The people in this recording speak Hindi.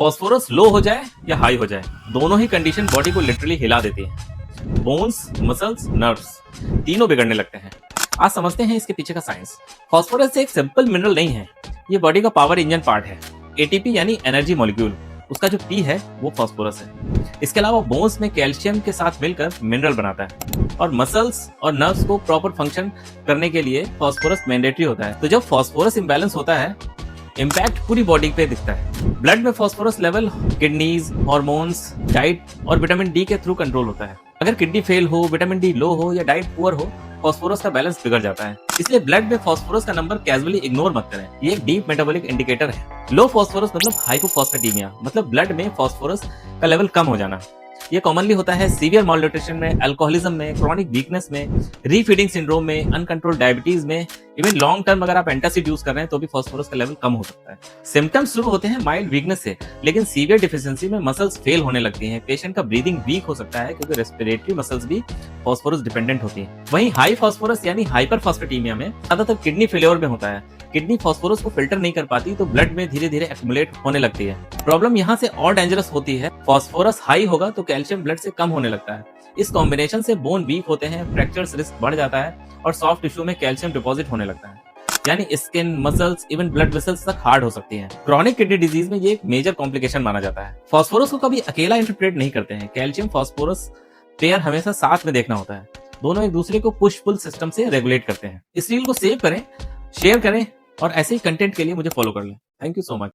फॉस्फोरस लो हो जाए या हाई हो जाए, दोनों ही कंडीशन बॉडी को लिटरली हिला देती है। बोन्स, मसल्स, नर्व्स तीनों बिगड़ने लगते हैं। आज समझते हैं इसके पीछे का साइंस। फॉस्फोरस एक सिंपल मिनरल नहीं है, ये बॉडी का पावर इंजन पार्ट है। एटीपी यानी एनर्जी मॉलिक्यूल, उसका जो पी है वो फॉस्फोरस है। इसके अलावा बोन्स में कैल्शियम के साथ मिलकर मिनरल बनाता है और मसल्स और नर्व्स को प्रॉपर फंक्शन करने के लिए फॉस्फोरस मैंडेटरी होता है। तो जब फॉस्फोरस इंबैलेंस होता है, इम्पैक्ट पूरी बॉडी पे दिखता है। ब्लड में phosphorus level kidneys, hormones, diet और विटामिन डी के थ्रू कंट्रोल होता है। अगर किडनी फेल हो, विटामिन डी लो हो या डाइट पुअर हो, फॉस्फोरस का बैलेंस बिगड़ जाता है। इसलिए ब्लड में फॉस्फोरस का नंबर कैजुअली इग्नोर मत करें, ये एक डीप मेटाबॉलिक इंडिकेटर है। लो फॉस्फोरस मतलब हाइपोफॉस्फेटीमिया, मतलब ब्लड में फॉस्फोरस का लेवल कम हो जाना। ये कॉमनली होता है सीवियर मालन्यूट्रिशन में, अल्कोहलिज्म में, क्रॉनिक वीकनेस में, रीफीडिंग सिंड्रोम में, अनकंट्रोल्ड डायबिटीज में। इवन लॉन्ग टर्म अगर आप एंटासिड यूज कर रहे हैं तो भी फॉस्फोरस का लेवल कम हो सकता है। सिम्टम्स शुरू होते हैं माइल्ड वीकनेस से, लेकिन सीवियर डिफिशियंसी में मसल्स फेल होने लगती हैं। पेशेंट का ब्रीदिंग वीक हो सकता है क्योंकि रेस्पिरेटरी मसल्स भी फॉस्फोरस डिपेंडेंट होती हैं। वहीं हाई फॉस्फोरस यानी हाइपरफॉस्फेटीमिया में ज्यादातर किडनी फेलियर में होता है। किडनी फॉस्फोरस को फिल्टर नहीं कर पाती तो ब्लड में धीरे धीरे एक्युमुलेट होने लगती है। प्रॉब्लम यहाँ से और डेंजरस होती है। फॉस्फोरस हाई होगा तो कैल्शियम ब्लड से कम होने लगता है। इस कॉम्बिनेशन से बोन वीक होते हैं, फ्रैक्चर्स रिस्क बढ़ जाता है और सॉफ्ट टिश्यू में कैल्शियम डिपॉजिट होने लगता है, यानी skin, muscles, even blood vessels तक हार्ड हो सकती हैं। क्रॉनिक किडनी डिजीज में ये एक मेजर कॉम्प्लिकेशन माना जाता है। फॉस्फोरस को कभी अकेला इंटरप्रेट नहीं करते हैं। कैल्शियम फॉस्फोरस पेयर हमेशा साथ में देखना होता है। दोनों एक दूसरे को पुश पुल सिस्टम से रेगुलेट करते हैं। इस रील को सेव करें, शेयर करें और ऐसे ही कंटेंट के लिए मुझे फॉलो कर लें। Thank you so much.